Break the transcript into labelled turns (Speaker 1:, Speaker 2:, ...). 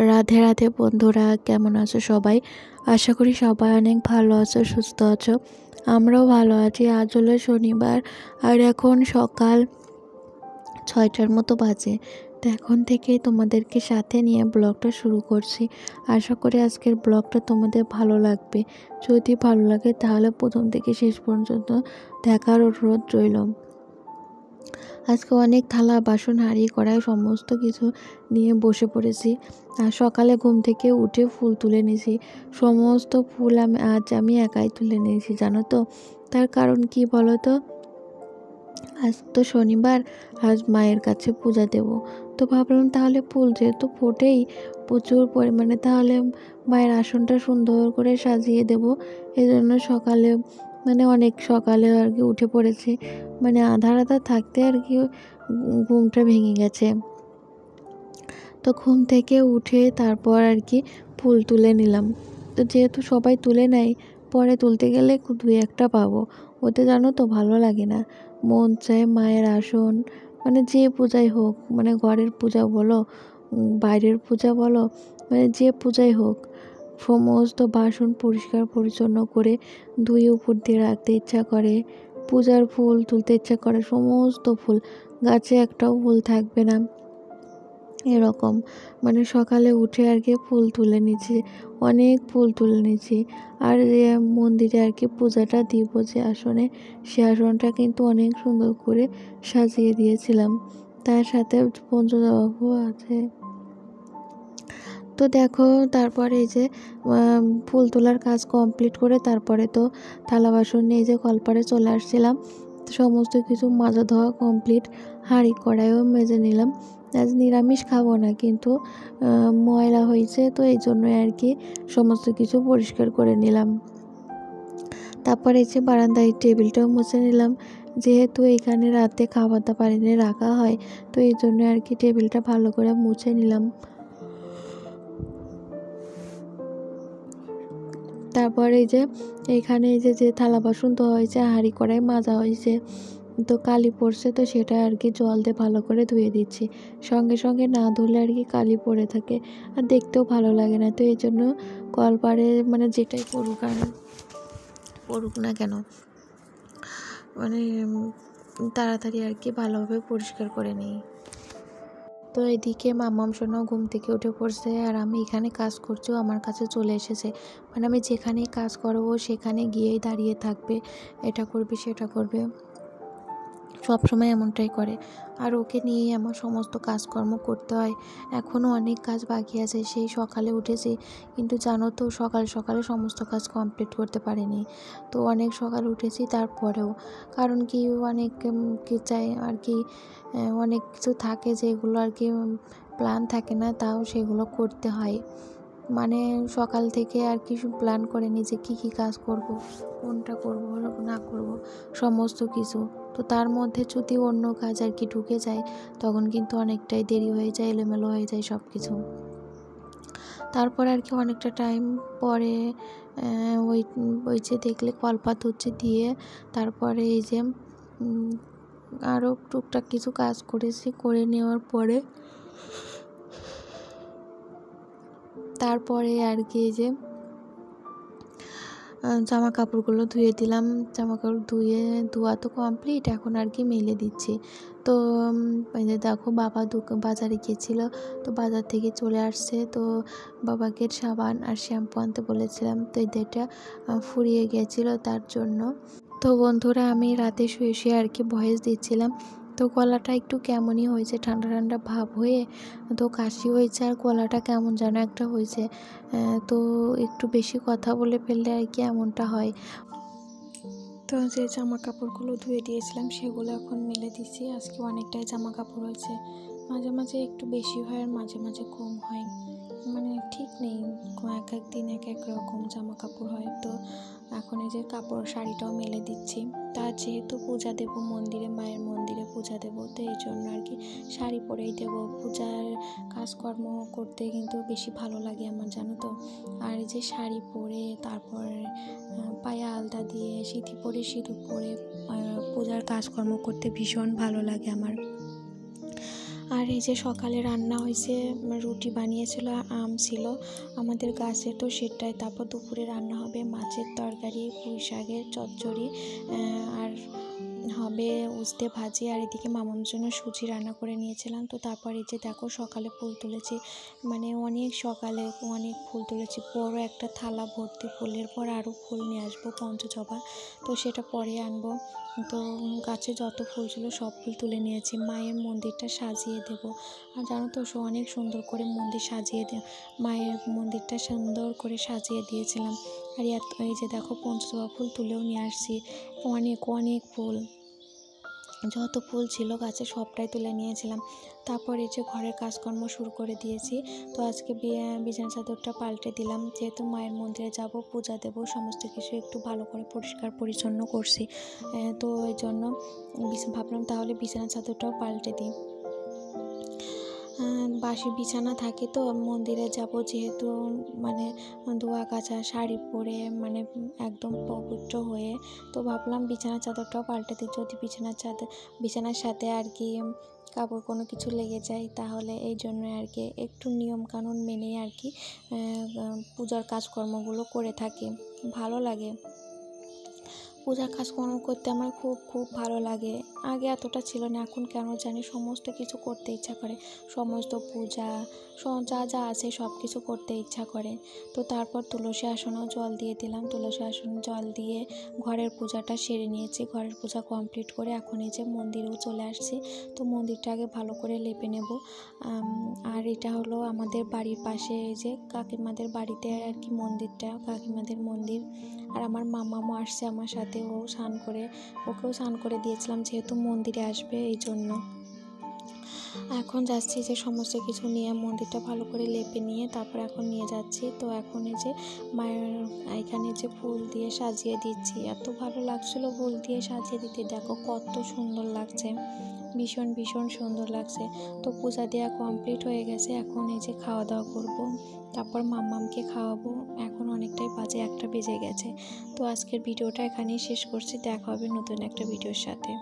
Speaker 1: রাধে রাধে বন্ধুরা, কেমন আছো সবাই? আশা করি সবাই অনেক ভালো আছো, সুস্থ আছো। আমরাও ভালো আছি। আজ হলো শনিবার আর এখন সকাল 6টার মতো বাজে। তো এখন থেকেই তোমাদেরকে সাথে নিয়ে ব্লগটা শুরু করছি। আশা করি আজকের ব্লগটা তোমাদের ভালো লাগবে। যদি ভালো লাগে তাহলে প্রথম থেকে শেষ পর্যন্ত দেখার অনুরোধ রইল। আজকে অনেক থালা বাসন হাঁড়ি কড়াই সমস্ত কিছু নিয়ে বসে পড়েছি। আর সকালে ঘুম থেকে উঠে ফুল তুলে নিয়েছি। সমস্ত ফুল আমি একাই তুলে নিয়েছি, জানো তো। তার কারণ কি বলো তো, আজ তো শনিবার, আজ মায়ের কাছে পূজা দেব। তো ভাবলাম তাহলে ফুল যেহেতু ফোটেই প্রচুর পরিমাণে, তাহলে মায়ের আসনটা সুন্দর করে সাজিয়ে দেব। এজন্য সকালে অনেক সকালে আর কি উঠে পড়েছি। আধা থাকতে আর কি ঘুমটা ভেঙে গেছে। তো ঘুম থেকে উঠে তারপর আর কি ফুল তুলে নিলাম। তো যেহেতু সবাই তুলে নেয়, পরে তুলতে গেলে দুই একটা পাবো, ওতে জানো তো ভালো লাগে না। মন চায় মায়ের আসন, যে পূজাই হোক, ঘরের পূজা বলো, বাইরের পূজা বলো, যে পূজাই হোক, সমস্ত বাসন পরিষ্কার পরিচ্ছন্ন করে ধুয়ে উপর দিয়ে রাখতে ইচ্ছা করে। পূজার ফুল তুলতে ইচ্ছা করে, সমস্ত ফুল, গাছে একটাও ফুল থাকবে না এরকম। সকালে উঠে আর কি ফুল তুলে নিচ্ছি, অনেক ফুল তুলে নিচ্ছি। আর যে মন্দিরে আর কি পূজাটা দিব, যে আসনে, সে আসনটা কিন্তু অনেক সুন্দর করে সাজিয়ে দিয়েছিলাম। তার সাথে পঞ্চবাবু আছে। তো দেখো, তারপরে এই যে ফুল তোলার কাজ কমপ্লিট করে তারপরে তো থালা বাসন নিয়ে যে কলপাড়ে চলে আসছিলাম। সমস্ত কিছু মাজা ধোয়া কমপ্লিট, হাঁড়ি কড়াইও মেজে নিলাম। আজ নিরামিষ খাবো না, কিন্তু ময়লা হয়েছে, তো এই জন্যই আর কি সমস্ত কিছু পরিষ্কার করে নিলাম। তারপরে এই যে বারান্দায় টেবিলটাও মুছে নিলাম, যেহেতু এখানে রাতে খাবার দাবার এনে রাখা হয়, তো এই জন্য আর কি টেবিলটা ভালো করে মুছে নিলাম। তারপরে এই যে এখানে এই যে থালা বাসন ধোয়া হয়েছে, হাঁড়ি কড়াই মাজা হয়েছে, তো কালি পড়ছে, তো সেটা আর কি জল দিয়ে ভালো করে ধুয়ে দিচ্ছি। সঙ্গে সঙ্গে না ধুলে আর কি কালি পড়ে থাকে, আর দেখতেও ভালো লাগে না। তো এই জন্য কলপাড়ে যেটাই পড়ুক না কেন, তাড়াতাড়ি আর কি ভালোভাবে পরিষ্কার করে নিই। তো এদিকে মাম্মাম সোনাও ঘুম থেকে উঠে পড়ছে, আর আমি এখানে কাজ করছি, আমার কাছে চলে এসেছে। আমি যেখানে কাজ করবো সেখানে গিয়েই দাঁড়িয়ে থাকবে, এটা করবে সেটা করবে, সবসময় এমনটাই করে। আর ওকে নিয়েই আমার সমস্ত কাজকর্ম করতে হয়। এখনও অনেক কাজ বাকি আছে, সেই সকালে উঠেছি, কিন্তু জানো তো সকালে সমস্ত কাজ কমপ্লিট করতে পারিনি। তো অনেক সকালে উঠেছি তারপরেও, কারণ কি অনেক কি চাই আর কি, অনেক কিছু থাকে যেগুলো আর কি প্ল্যান থাকে না, তাও সেগুলো করতে হয়। সকাল থেকে আর কি প্ল্যান করে নিই যে কী কাজ করব, কোনটা করব না করব, সমস্ত কিছু। তো তার মধ্যে যদি অন্য কাজ আর কি ঢুকে যায়, তখন কিন্তু অনেকটাই দেরি হয়ে যায়, এলোমেলো হয়ে যায় সব কিছু। তারপর আর কি অনেকটা টাইম পরে ওই যে দেখলে কলপাত হচ্ছে দিয়ে, তারপরে এই যে আরও টুকটাক কিছু কাজ করেছি, করে নেওয়ার পরে তারপরে আর কি এই যে জামা কাপড়গুলো ধুয়ে দিলাম। জামা কাপড় ধোয়া তো কমপ্লিট, এখন আর কি মেলে দিচ্ছি। তো এই যে দেখো, বাবা বাজারে গিয়েছিল, তো বাজার থেকে চলে আসছে। তো বাবাকে সাবান আর শ্যাম্পু আনতে বলেছিলাম, তো এটা ফুরিয়ে গিয়েছিল, তার জন্য। তো বন্ধুরা, আমি রাতে শুয়ে শুয়ে আর কি ভয়েস দিচ্ছিলাম, তো গলাটা একটু কেমনই হয়েছে, ঠান্ডা ঠান্ডা ভাব হয়ে, তো কাশি হয়েছে, আর গলাটা কেমন যেন একটা হয়েছে। তো একটু বেশি কথা বলে ফেললে আর কি এমনটা হয়। তো যে জামা কাপড়গুলো ধুয়ে দিয়েছিলাম সেগুলো এখন মেলে দিচ্ছি। আজকে অনেকটাই জামা কাপড় হয়েছে, মাঝে মাঝে একটু বেশি হয় আর মাঝে মাঝে কম হয়, ঠিক নেই, এক এক দিন এক এক রকম জামা কাপড় হয়। তো এখন এই যে শাড়িটাও মেলে দিচ্ছি। তার যেহেতু পূজা দেব মন্দিরে, মায়ের মন্দিরে পূজা দেব, তো এই জন্য আর কি শাড়ি পরেই দেব। পূজার কাজকর্ম করতে কিন্তু বেশি ভালো লাগে আমার, জানো তো। আর এই যে শাড়ি পরে, তারপর পায়ে আলতা দিয়ে, সিঁথি পরে, সিঁদুর পরে পূজার কাজকর্ম করতে ভীষণ ভালো লাগে আমার। আর এই যে সকালে রান্না হয়েছে, রুটি বানিয়েছিল, আম ছিল আমাদের গাছে, তো সেটাই। তারপর দুপুরে রান্না হবে মাছের তরকারি, পুঁই শাকের চচ্চড়ি, আর হবে উস্তে ভাজি। আর এদিকে মামার জন্য সুজি রান্না করে নিয়েছিলাম। তো তারপর এই যে দেখো সকালে ফুল তুলেছি, মানে অনেক সকালে অনেক ফুল তুলেছি, বড় একটা থালা ভর্তি ফুলের। পর আরও ফুল নিয়ে আসবো পঞ্চজবা, তো সেটা পরে আনবো। তো গাছে যত ফুল ছিল সব ফুল তুলে নিয়েছি, মায়ের মন্দিরটা সাজিয়ে দেব। আর জানো তো অনেক সুন্দর করে মন্দির সাজিয়ে মায়ের মন্দিরটা সুন্দর করে সাজিয়ে দিয়েছিলাম। আর এই যে দেখো পঞ্চজবা ফুল তুলেও নিয়ে আসছি, অনেক অনেক ফুল, যত ফুল ছিল গাছে সবটাই তুলে নিয়েছিলাম। তারপর এই যে ঘরের কাজকর্ম শুরু করে দিয়েছি। তো আজকে বিছানা চাদরটা পাল্টে দিলাম, যেহেতু মায়ের মন্দিরে যাব, পূজা দেব, সমস্ত কিছু একটু ভালো করে পরিষ্কার পরিচ্ছন্ন করছি। তো এই জন্য ভাবলাম তাহলে বিছানা চাদরটাও পাল্টে দিই। বাসি বিছানা থাকে তো মন্দিরে যাব যেহেতু, মানে ধোয়া কাচা শাড়ি পরে মানে একদম পবিত্র হয়ে, তো ভাবলাম বিছানা চাদরটাও পাল্টে দিই, যদি বিছানার সাথে আর কি কাপড় কোনো কিছু লেগে যায় তাহলে। এই জন্য আর কি একটু নিয়ম কানুন মেনে আর কি পূজার কাজকর্মগুলো করে থাকি, ভালো লাগে। পূজার কাজকর্ম করতে আমার খুব খুব ভালো লাগে। আগে এতটা ছিল না, এখন কেন জানি সমস্ত কিছু করতে ইচ্ছা করে, সমস্ত পূজা যা যা আছে সব কিছু করতে ইচ্ছা করে। তো তারপর তুলসী আসনেও জল দিয়ে দিলাম, তুলসী আসনে জল দিয়ে ঘরের পূজাটা সেরে নিয়েছি। ঘরের পূজা কমপ্লিট করে এখন এই যে মন্দিরেও চলে আসছি। তো মন্দিরটা আগে ভালো করে লেপে নেব। আর এটা হলো আমাদের বাড়ির পাশে, এই যে কাকিমাদের বাড়িতে আর কি মন্দিরটা, কাকিমাদের মন্দির। আর আমার মামামও আসছে আমার সাথে, ওকেও স্নান করে দিয়েছিলাম যেহেতু মন্দিরে আসবে, এই জন্য। এখন যাচ্ছি যে সমস্ত কিছু নিয়ে মন্দিরটা ভালো করে লেপে নিয়ে তারপর এখন নিয়ে যাচ্ছি। তো এখন এই যে মায়ের এখানে যে ফুল দিয়ে সাজিয়ে দিচ্ছি, এত ভালো লাগছিলো ফুল দিয়ে সাজিয়ে দিতে, দেখো কত সুন্দর লাগছে, ভীষণ ভীষণ সুন্দর লাগছে। তো পূজা দেওয়া কমপ্লিট হয়ে গেছে, এখন এই যে খাওয়া দাওয়া করব, তারপর মাম্মামকে খাওয়াবো। এখন অনেকটাই বাজে, 1টা বেজে গেছে। তো আজকের ভিডিওটা এখানেই শেষ করছি, দেখা হবে নতুন একটা ভিডিওর সাথে।